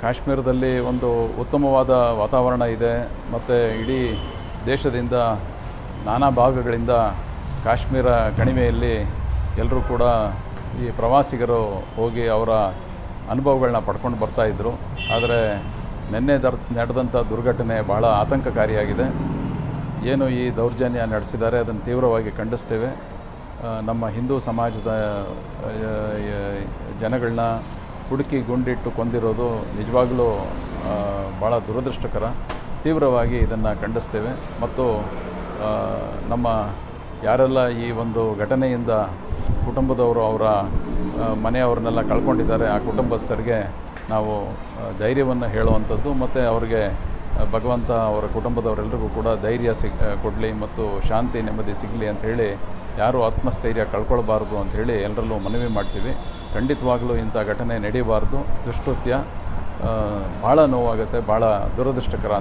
ಕಾಶ್ಮೀರದಲ್ಲಿ ಒಂದು ಉತ್ತಮವಾದ ವಾತಾವರಣ ಇದೆ ಮತ್ತು ಇಡೀ ದೇಶದಿಂದ ನಾನಾ ಭಾಗಗಳಿಂದ ಕಾಶ್ಮೀರ ಕಣಿವೆಯಲ್ಲಿ ಎಲ್ಲರೂ ಕೂಡ ಈ ಪ್ರವಾಸಿಗರು ಹೋಗಿ ಅವರ ಅನುಭವಗಳನ್ನ ಪಡ್ಕೊಂಡು ಬರ್ತಾಯಿದ್ರು. ಆದರೆ ನಿನ್ನೆ ನಡೆದಂಥ ದುರ್ಘಟನೆ ಬಹಳ ಆತಂಕಕಾರಿಯಾಗಿದೆ. ಏನು ಈ ದೌರ್ಜನ್ಯ ನಡೆಸಿದ್ದಾರೆ ಅದನ್ನು ತೀವ್ರವಾಗಿ ಖಂಡಿಸ್ತೇವೆ. ನಮ್ಮ ಹಿಂದೂ ಸಮಾಜದ ಜನಗಳನ್ನ ಹುಡುಕಿ ಗುಂಡಿಟ್ಟು ಕೊಂದಿರೋದು ನಿಜವಾಗಲೂ ಭಾಳ ದುರದೃಷ್ಟಕರ. ತೀವ್ರವಾಗಿ ಇದನ್ನು ಖಂಡಿಸ್ತೇವೆ ಮತ್ತು ನಮ್ಮ ಯಾರೆಲ್ಲ ಈ ಒಂದು ಘಟನೆಯಿಂದ ಕುಟುಂಬದವರು ಅವರ ಮನೆಯವ್ರನ್ನೆಲ್ಲ ಕಳ್ಕೊಂಡಿದ್ದಾರೆ ಆ ಕುಟುಂಬಸ್ಥರಿಗೆ ನಾವು ಧೈರ್ಯವನ್ನು ಹೇಳುವಂಥದ್ದು ಮತ್ತು ಅವರಿಗೆ ಭಗವಂತ ಅವರ ಕುಟುಂಬದವರೆಲ್ಲರಿಗೂ ಕೂಡ ಧೈರ್ಯ ಕೊಡಲಿ ಮತ್ತು ಶಾಂತಿ ನೆಮ್ಮದಿ ಸಿಗಲಿ ಅಂಥೇಳಿ ಯಾರೂ ಆತ್ಮಸ್ಥೈರ್ಯ ಕಳ್ಕೊಳ್ಬಾರ್ದು ಅಂಥೇಳಿ ಎಲ್ಲರಲ್ಲೂ ಮನವಿ ಮಾಡ್ತೀವಿ. ಖಂಡಿತವಾಗಲೂ ಇಂಥ ಘಟನೆ ನಡೆಯಬಾರ್ದು. ದುಷ್ಕೃತ್ಯ ಭಾಳ ನೋವಾಗುತ್ತೆ, ಭಾಳ ದುರದೃಷ್ಟಕರ.